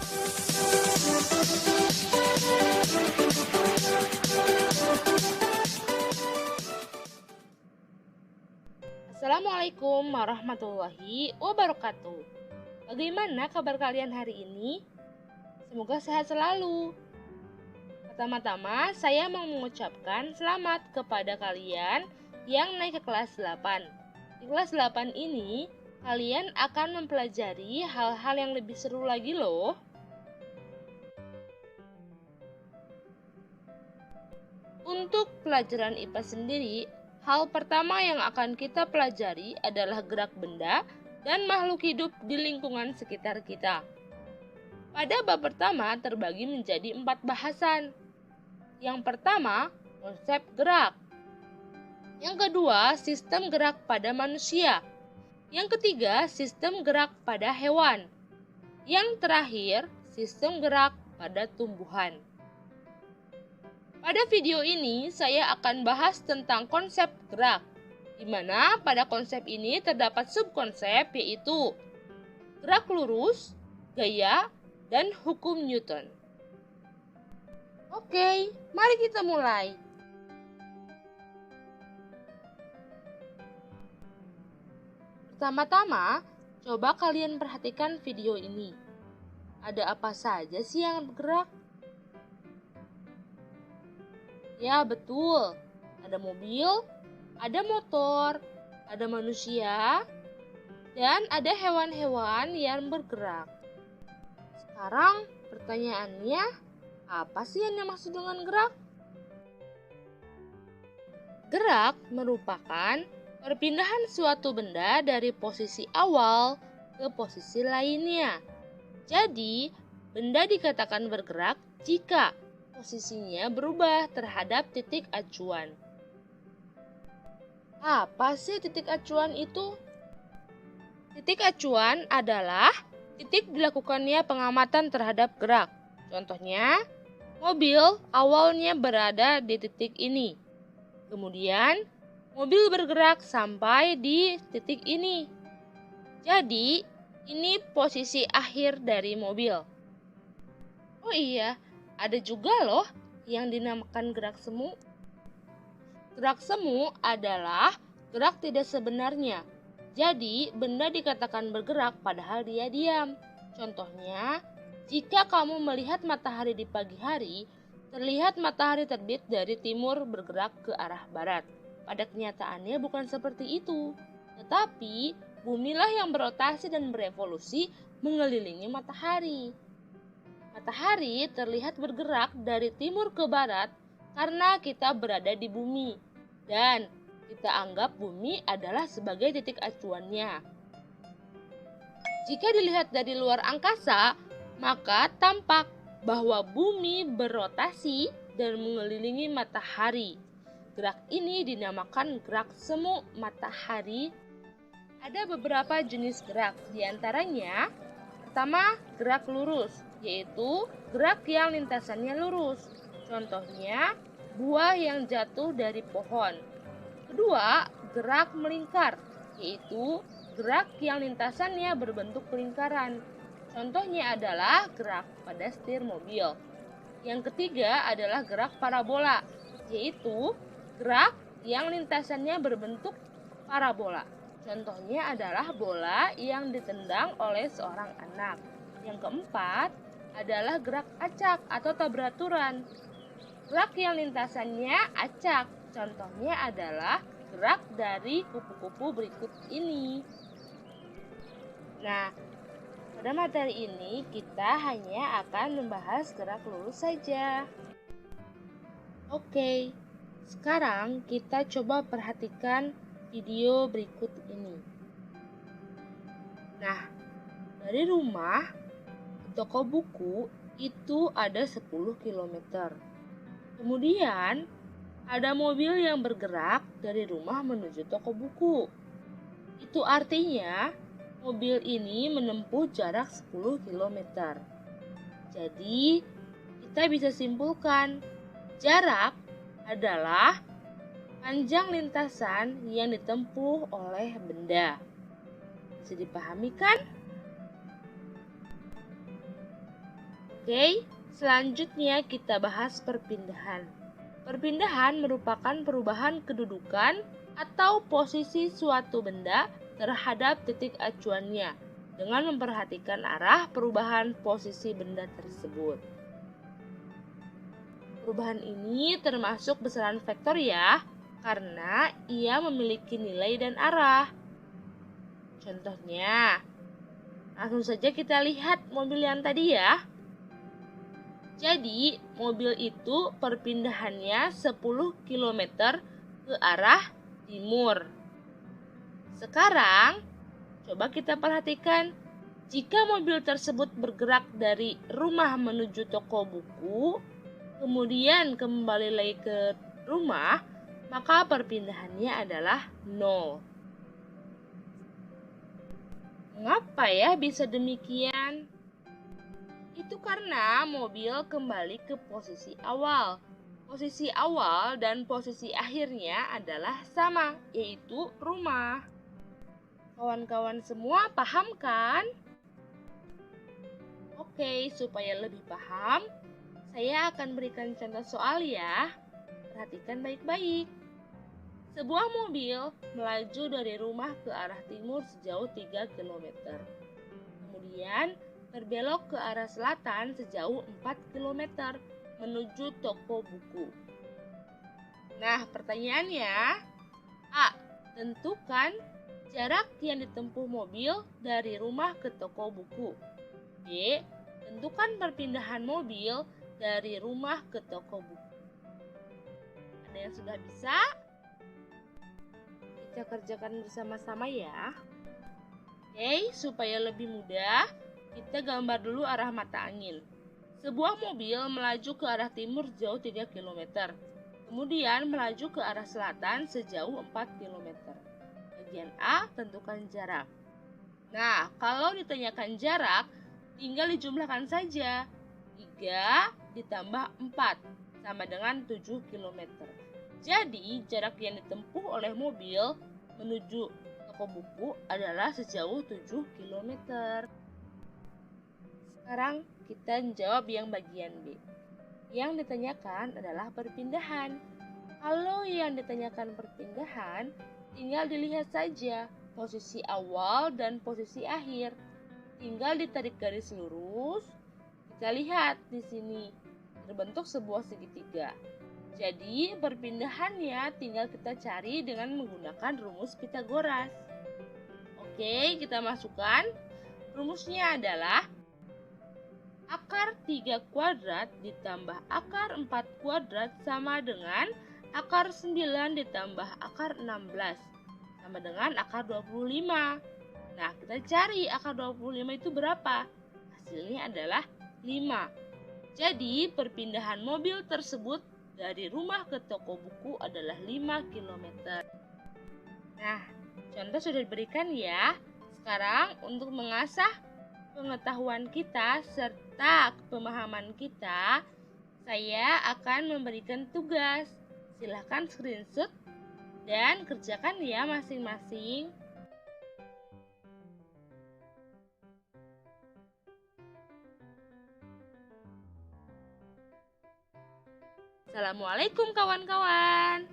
Assalamualaikum warahmatullahi wabarakatuh. Bagaimana kabar kalian hari ini? Semoga sehat selalu. Pertama-tama, saya mau mengucapkan selamat kepada kalian yang naik ke kelas 8. Di kelas 8 ini, kalian akan mempelajari hal-hal yang lebih seru lagi loh. Untuk pelajaran IPA sendiri, hal pertama yang akan kita pelajari adalah gerak benda dan makhluk hidup di lingkungan sekitar kita. Pada bab pertama terbagi menjadi 4 bahasan. Yang pertama, konsep gerak. Yang kedua, sistem gerak pada manusia. Yang ketiga, sistem gerak pada hewan. Yang terakhir, sistem gerak pada tumbuhan. Pada video ini, saya akan bahas tentang konsep gerak, di mana pada konsep ini terdapat subkonsep yaitu gerak lurus, gaya, dan hukum Newton. Oke, mari kita mulai. Pertama-tama, coba kalian perhatikan video ini. Ada apa saja sih yang bergerak? Ya, betul. Ada mobil, ada motor, ada manusia, dan ada hewan-hewan yang bergerak. Sekarang pertanyaannya, apa sih yang dimaksud dengan gerak? Gerak merupakan perpindahan suatu benda dari posisi awal ke posisi lainnya. Jadi, benda dikatakan bergerak jika posisinya berubah terhadap titik acuan. Apa sih titik acuan itu? Titik acuan adalah titik dilakukannya pengamatan terhadap gerak. Contohnya, mobil awalnya berada di titik ini. Kemudian, mobil bergerak sampai di titik ini. Jadi, ini posisi akhir dari mobil. Oh iya, ada juga loh yang dinamakan gerak semu. Gerak semu adalah gerak tidak sebenarnya. Jadi, benda dikatakan bergerak padahal dia diam. Contohnya, jika kamu melihat matahari di pagi hari, terlihat matahari terbit dari timur bergerak ke arah barat. Pada kenyataannya bukan seperti itu. Tetapi, bumilah yang berotasi dan berevolusi mengelilingi matahari. Matahari terlihat bergerak dari timur ke barat karena kita berada di bumi dan kita anggap bumi adalah sebagai titik acuannya. Jika dilihat dari luar angkasa, maka tampak bahwa bumi berotasi dan mengelilingi matahari. Gerak ini dinamakan gerak semu matahari. Ada beberapa jenis gerak, diantaranya pertama, gerak lurus, yaitu gerak yang lintasannya lurus. Contohnya, buah yang jatuh dari pohon. Kedua, gerak melingkar, yaitu gerak yang lintasannya berbentuk lingkaran. Contohnya adalah gerak pada setir mobil. Yang ketiga adalah gerak parabola, yaitu gerak yang lintasannya berbentuk parabola. Contohnya adalah bola yang ditendang oleh seorang anak. Yang keempat adalah gerak acak atau tak beraturan. Gerak yang lintasannya acak. Contohnya adalah gerak dari kupu-kupu berikut ini. Nah, pada materi ini kita hanya akan membahas gerak lurus saja. Oke, sekarang kita coba perhatikan video berikut ini. Nah, dari rumah ke toko buku itu ada 10 km. Kemudian, ada mobil yang bergerak dari rumah menuju toko buku. Itu artinya, mobil ini menempuh jarak 10 km. Jadi, kita bisa simpulkan, jarak adalah panjang lintasan yang ditempuh oleh benda. Bisa dipahami kan? Oke, selanjutnya kita bahas perpindahan. Perpindahan merupakan perubahan kedudukan atau posisi suatu benda terhadap titik acuannya dengan memperhatikan arah perubahan posisi benda tersebut. Perubahan ini termasuk besaran vektor ya, karena ia memiliki nilai dan arah. Contohnya, langsung saja kita lihat mobil yang tadi ya. Jadi, mobil itu perpindahannya 10 km ke arah timur. Sekarang, coba kita perhatikan, jika mobil tersebut bergerak dari rumah menuju toko buku, kemudian kembali lagi ke rumah, maka perpindahannya adalah 0. Mengapa ya bisa demikian? Itu karena mobil kembali ke posisi awal. Posisi awal dan posisi akhirnya adalah sama, yaitu rumah. Kawan-kawan semua paham kan? Oke, supaya lebih paham, saya akan berikan contoh soal ya. Perhatikan baik-baik. Sebuah mobil melaju dari rumah ke arah timur sejauh 3 km. Kemudian berbelok ke arah selatan sejauh 4 km menuju toko buku. Nah, pertanyaannya, A. Tentukan jarak yang ditempuh mobil dari rumah ke toko buku. B. Tentukan perpindahan mobil dari rumah ke toko buku. Ada yang sudah bisa? Kita kerjakan bersama-sama ya. Oke, supaya lebih mudah, kita gambar dulu arah mata angin. Sebuah mobil melaju ke arah timur sejauh 3 km. Kemudian melaju ke arah selatan sejauh 4 km. Bagian A, tentukan jarak. Nah, kalau ditanyakan jarak, tinggal dijumlahkan saja. 3 ditambah 4 sama dengan 7 km. Jadi, jarak yang ditempuh oleh mobil menuju toko buku adalah sejauh 7 km. Sekarang kita jawab yang bagian B. Yang ditanyakan adalah perpindahan. Kalau yang ditanyakan perpindahan, tinggal dilihat saja posisi awal dan posisi akhir. Tinggal ditarik garis lurus. Kita lihat di sini terbentuk sebuah segitiga. Jadi perpindahannya tinggal kita cari dengan menggunakan rumus Pythagoras. Oke, kita masukkan. Rumusnya adalah akar 3 kuadrat ditambah akar 4 kuadrat sama dengan akar 9 ditambah akar 16 sama dengan akar 25. Nah, kita cari akar 25 itu berapa? Hasilnya adalah 5. Jadi, perpindahan mobil tersebut dari rumah ke toko buku adalah 5 km. Nah, contoh sudah diberikan ya. Sekarang untuk mengasah pengetahuan kita serta pemahaman kita, saya akan memberikan tugas. Silahkan screenshot dan kerjakan ya masing-masing. Assalamualaikum kawan-kawan.